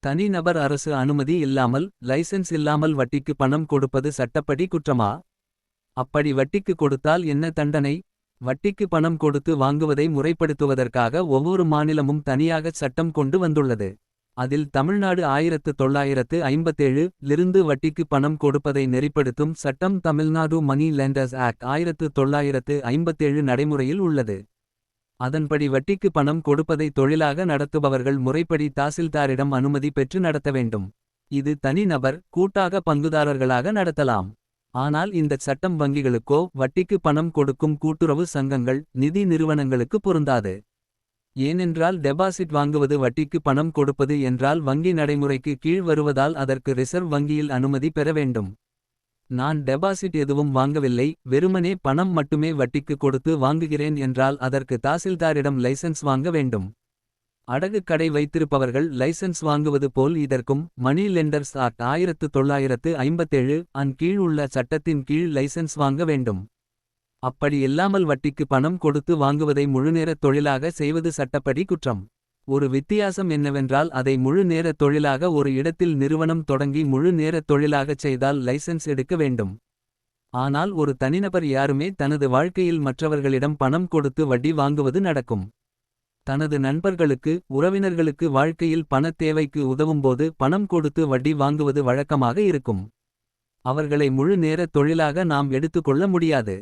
தனிநபர் அரசு அனுமதி இல்லாமல் லைசென்ஸ் இல்லாமல் வட்டிக்கு பணம் கொடுப்பது சட்டப்படி குற்றமா? அப்படி வட்டிக்கு கொடுத்தால் என்ன தண்டனை? வட்டிக்கு பணம் கொடுத்து வாங்குவதை முறைப்படுத்துவதற்காக ஒவ்வொரு மாநிலமும் தனியாக சட்டம் கொண்டு வந்துள்ளது. அதில் தமிழ்நாடு 1957 லிருந்து வட்டிக்கு பணம் கொடுப்பதை நெறிப்படுத்தும் சட்டம் தமிழ்நாடு மணி லெண்டர்ஸ் ஆக்ட் 1957 நடைமுறையில் உள்ளது. அதன்படி வட்டிக்கு பணம் கொடுப்பதை தொழிலாக நடத்துபவர்கள் முறைப்படி தாசில்தாரிடம் அனுமதி பெற்று நடத்த வேண்டும். இது தனி நபர் கூட்டாக பங்குதாரர்களாக நடத்தலாம். ஆனால் இந்த சட்டம் வங்கிகளுக்கோ வட்டிக்கு பணம் கொடுக்கும் கூட்டுறவு சங்கங்கள் நிதி நிறுவனங்களுக்கு பொருந்தாது. ஏனென்றால் டெபாசிட் வாங்குவது வட்டிக்கு பணம் கொடுப்பது என்றால் வங்கி நடைமுறைக்கு கீழ் வருவதால் அதற்கு ரிசர்வ் வங்கியில் அனுமதி பெற வேண்டும். நான் டெபாசிட் எதுவும் வாங்கவில்லை, வெறுமனே பணம் மட்டுமே வட்டிக்கு கொடுத்து வாங்குகிறேன் என்றால் அதற்கு தாசில்தாரிடம் லைசென்ஸ் வாங்க வேண்டும். அடகு கடை வைத்திருப்பவர்கள் லைசென்ஸ் வாங்குவது போல் இதற்கும் மணி லெண்டர்ஸ் ஆக்ட் 1957 அன் கீழ் உள்ள சட்டத்தின் கீழ் லைசென்ஸ் வாங்க வேண்டும். அப்படி இல்லாமல் வட்டிக்கு பணம் கொடுத்து வாங்குவதை முழுநேரத் தொழிலாக செய்வது சட்டப்படி குற்றம். ஒரு வித்தியாசம் என்னவென்றால் அதை முழு நேர தொழிலாக ஒரு இடத்தில் நிறுவனம் தொடங்கி முழு நேரத் தொழிலாகச் செய்தால் லைசென்ஸ் எடுக்க வேண்டும். ஆனால் ஒரு தனிநபர் யாருமே தனது வாழ்க்கையில் மற்றவர்களிடம் பணம் கொடுத்து வட்டி வாங்குவது நடக்கும். தனது நண்பர்களுக்கு உறவினர்களுக்கு வாழ்க்கையில் பணத் தேவைக்கு உதவும்போது பணம் கொடுத்து வட்டி வாங்குவது வழக்கமாக இருக்கும். அவர்களை முழு நேர தொழிலாக நாம் எடுத்துக்கொள்ள முடியாது.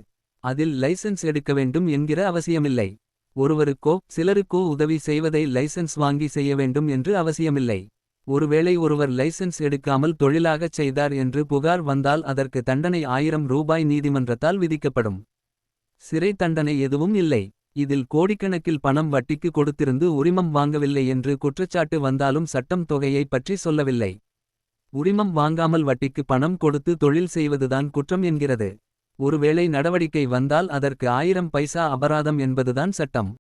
அதில் லைசென்ஸ் எடுக்க வேண்டும் என்கிற அவசியமில்லை. ஒருவருக்கோ சிலருக்கோ உதவி செய்வதை லைசென்ஸ் வாங்கி செய்ய வேண்டும் என்று அவசியமில்லை. ஒருவேளை ஒருவர் லைசென்ஸ் எடுக்காமல் தொழிலாகச் செய்தார் என்று புகார் வந்தால் அதற்கு தண்டனை 1000 ரூபாய் நீதிமன்றத்தால் விதிக்கப்படும். சிறை தண்டனை எதுவும் இல்லை. இதில் கோடிக்கணக்கில் பணம் வட்டிக்கு கொடுத்திருந்து உரிமம் வாங்கவில்லை என்று குற்றச்சாட்டு வந்தாலும் சட்டம் தொகையை பற்றி சொல்லவில்லை. உரிமம் வாங்காமல் வட்டிக்கு பணம் கொடுத்து தொழில் செய்வதுதான் குற்றம் என்கிறது. ஒருவேளை நடவடிக்கை வந்தால் அதற்கு 1000 பைசா அபராதம் என்பதுதான் சட்டம்.